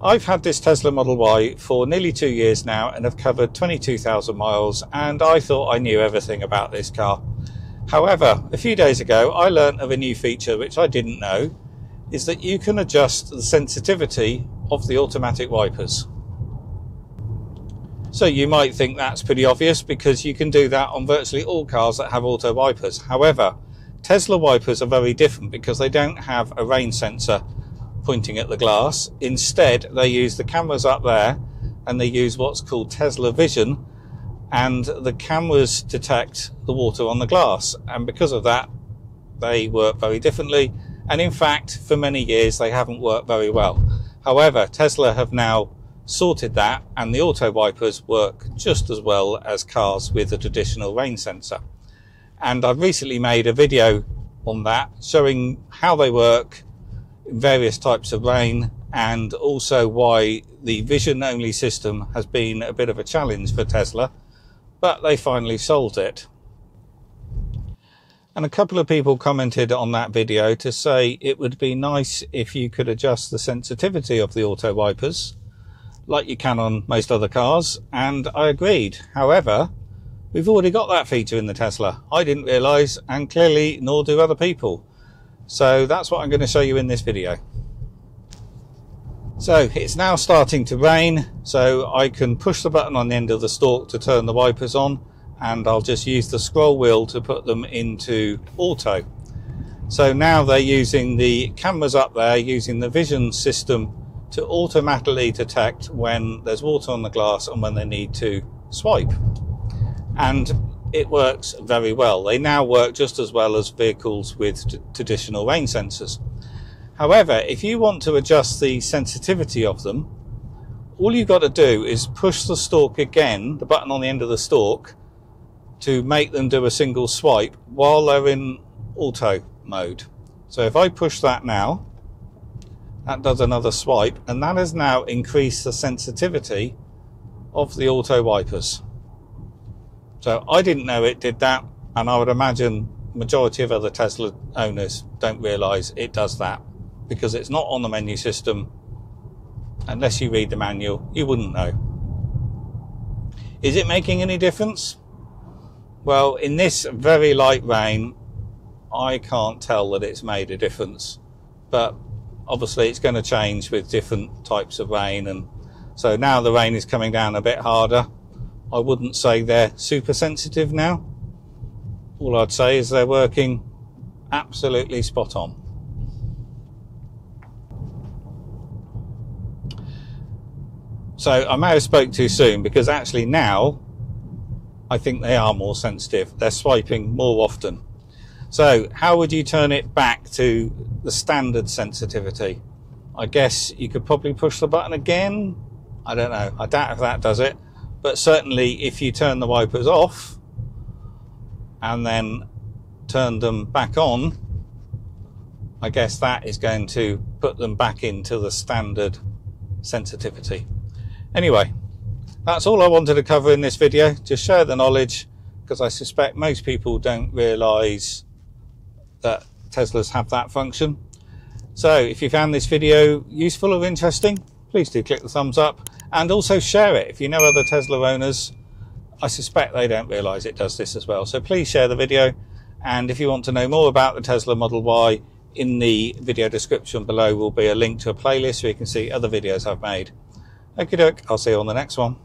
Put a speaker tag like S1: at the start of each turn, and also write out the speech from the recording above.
S1: I've had this Tesla Model Y for nearly 2 years now and have covered 22,000 miles, and I thought I knew everything about this car. However, a few days ago I learnt of a new feature which I didn't know, is that you can adjust the sensitivity of the automatic wipers. So you might think that's pretty obvious because you can do that on virtually all cars that have auto wipers. However, Tesla wipers are very different because they don't have a rain sensor pointing at the glass. Instead, they use the cameras up there and they use what's called Tesla Vision, and the cameras detect the water on the glass, and because of that they work very differently, and in fact for many years they haven't worked very well. However, Tesla have now sorted that and the auto wipers work just as well as cars with a traditional rain sensor. And I've recently made a video on that showing how they work in various types of rain, and also why the vision only system has been a bit of a challenge for Tesla, but they finally solved it. And a couple of people commented on that video to say it would be nice if you could adjust the sensitivity of the auto wipers like you can on most other cars, and I agreed. However, we've already got that feature in the Tesla. I didn't realise, and clearly nor do other people. So that's what I'm going to show you in this video. So it's now starting to rain, so I can push the button on the end of the stalk to turn the wipers on, and I'll just use the scroll wheel to put them into auto. So now they're using the cameras up there, using the vision system to automatically detect when there's water on the glass and when they need to swipe. And it works very well. They now work just as well as vehicles with traditional rain sensors. However, if you want to adjust the sensitivity of them, all you've got to do is push the stalk again, the button on the end of the stalk, to make them do a single swipe while they're in auto mode. So if I push that now, that does another swipe, and that has now increased the sensitivity of the auto wipers. So I didn't know it did that, and I would imagine majority of other Tesla owners don't realise it does that, because it's not on the menu system. Unless you read the manual, you wouldn't know. Is it making any difference? Well, in this very light rain, I can't tell that it's made a difference, but obviously it's going to change with different types of rain, and so now the rain is coming down a bit harder. I wouldn't say they're super sensitive now. All I'd say is they're working absolutely spot on. So I may have spoke too soon, because actually now I think they are more sensitive. They're swiping more often. So how would you turn it back to the standard sensitivity? I guess you could probably push the button again. I don't know. I doubt if that does it. But certainly if you turn the wipers off and then turn them back on, I guess that is going to put them back into the standard sensitivity. Anyway, that's all I wanted to cover in this video. Just share the knowledge, because I suspect most people don't realise that Teslas have that function. So if you found this video useful or interesting, please do click the thumbs up, and also share it. If you know other Tesla owners, I suspect they don't realise it does this as well. So please share the video, and if you want to know more about the Tesla Model Y, in the video description below will be a link to a playlist where you can see other videos I've made. Okie doke, I'll see you on the next one.